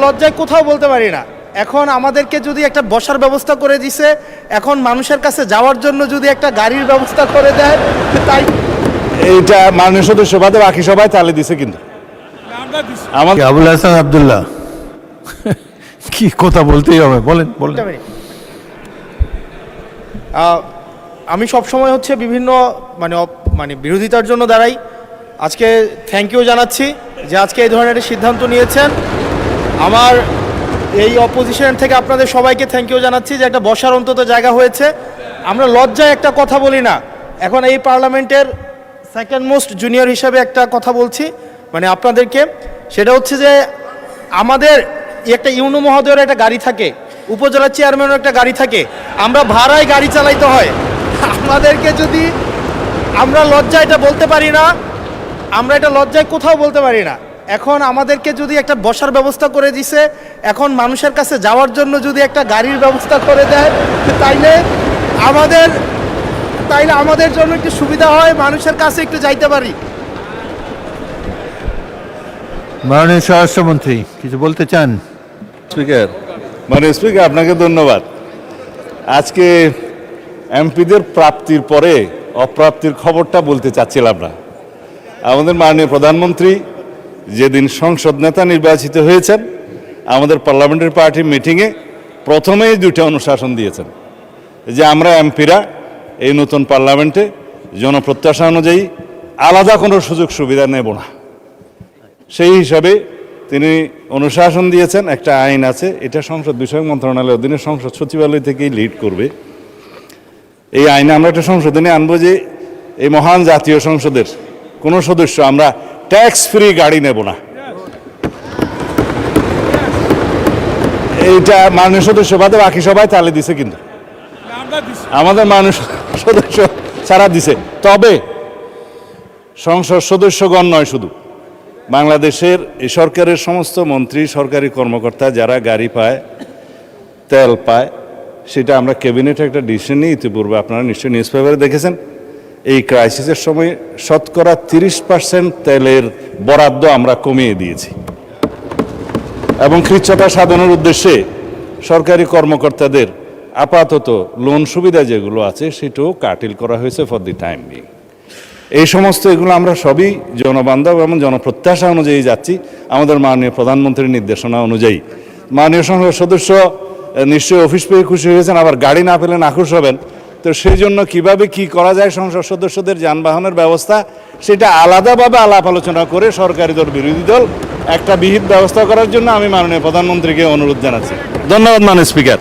লজ্জায় কোথাও বলতে পারি না। এখন আমাদেরকে যদি একটা বসার ব্যবস্থা করে দিছে, এখন মানুষের কাছে যাওয়ার জন্য যদি একটা গাড়ির ব্যবস্থা করে দেয়, তাই এইটা মাননীয় সদস্য বাদে বাকি সবাই তালে দিছে। কিন্তু আমাকে আবুল হাসান আব্দুল্লাহ কি কথা বলতেই হবে, বলেন বলেন। আমি সবসময় হচ্ছে বিভিন্ন মানে বিরোধিতার জন্য দাঁড়াই। আজকে থ্যাংক ইউ জানাচ্ছি যে আজকে এই ধরনের একটা সিদ্ধান্ত নিয়েছেন। আমার এই অপোজিশন থেকে আপনাদের সবাইকে থ্যাংক ইউ জানাচ্ছি যে একটা বসার অন্তত জায়গা হয়েছে। আমরা লজ্জায় একটা কথা বলি না। এখন এই পার্লামেন্টের সেকেন্ড মোস্ট জুনিয়র হিসাবে একটা কথা বলছি মানে আপনাদেরকে, সেটা হচ্ছে যে আমাদের একটা ইউনো মহোদয়ের একটা গাড়ি থাকে, উপজেলা চেয়ারম্যানের একটা গাড়ি থাকে, আমরা ভাড়ায় গাড়ি চালাইতে হয়। আমাদেরকে যদি আমরা লজ্জায় এটা বলতে পারি না, আমরা এটা লজ্জায় কোথাও বলতে পারি না। এখন আমাদেরকে যদি একটা বসার ব্যবস্থা করে দিছে, এখন মানুষের কাছে যাওয়ার জন্য যদি একটা গাড়ির ব্যবস্থা করে দেয়, তাইলে আমাদের জন্য একটু সুবিধা হয়, মানুষের কাছে একটু যাইতে পারি। মাননীয় স্বরাষ্ট্রমন্ত্রী কিছু বলতে চান? স্পিকার, স্পিকার আপনাকে ধন্যবাদ। আজকে এমপিদের প্রাপ্তির পরে অপ্রাপ্তির খবরটা বলতে চাচ্ছিলাম না। আমাদের মাননীয় প্রধানমন্ত্রী যেদিন সংসদ নেতা নির্বাচিত হয়েছেন, আমাদের পার্লামেন্টারি পার্টি মিটিংয়ে প্রথমেই দুটো অনুশাসন দিয়েছেন যে আমরা এমপিরা এই নতুন পার্লামেন্টে জনপ্রত্যাশা অনুযায়ী আলাদা কোনো সুযোগ সুবিধা নেব না। সেই হিসাবে তিনি অনুশাসন দিয়েছেন। একটা আইন আছে, এটা সংসদ বিষয়ক মন্ত্রণালয়ের অধীনে সংসদ সচিবালয় থেকেই লিড করবে। এই আইনে আমরা একটা সংশোধনী আনবো যে এই মহান জাতীয় সংসদের কোনো সদস্য আমরা ট্যাক্স ফ্রি গাড়ি নেব না। এইটা মাননীয় সদস্য বাদে বাকি সবাই তালে দিছে। কিন্তু আমাদের মাননীয় সদস্য ছাড়া দিছে। তবে সংসদ সদস্যগণ নয়, শুধু বাংলাদেশের এই সরকারের সমস্ত মন্ত্রী, সরকারি কর্মকর্তা যারা গাড়ি পায়, তেল পায়, সেটা আমরা ক্যাবিনেটে একটা ডিসিশন নিই। ইতিপূর্বে আপনারা নিশ্চয়ই নিউজ পেপারে দেখেছেন, এই ক্রাইসিসের সময় শতকরা 30% তেলের বরাদ্দ আমরা কমিয়ে দিয়েছি এবং কৃচ্ছ্রতা সাধনের উদ্দেশ্যে সরকারি কর্মকর্তাদের আপাতত লোন সুবিধা যেগুলো আছে সেটাও কাটিল করা হয়েছে ফর দি টাইম বিং। এই সমস্ত এগুলো আমরা সবই জনবান্ধব এবং জনপ্রত্যাশা অনুযায়ী যাচ্ছি, আমাদের মাননীয় প্রধানমন্ত্রীর নির্দেশনা অনুযায়ী। মাননীয় সংসদ সদস্য নিশ্চয়ই অফিস পেয়ে খুশি হয়েছেন, আবার গাড়ি না পেলে নাখুশ হবেন। তো সেই জন্য কীভাবে কি করা যায় সংসদ সদস্যদের যানবাহনের ব্যবস্থা, সেটা আলাদাভাবে আলাপ আলোচনা করে সরকারি দল বিরোধী দল একটা বিহিত ব্যবস্থা করার জন্য আমি মাননীয় প্রধানমন্ত্রীকে অনুরোধ জানাচ্ছি। ধন্যবাদ মাননীয় স্পিকার।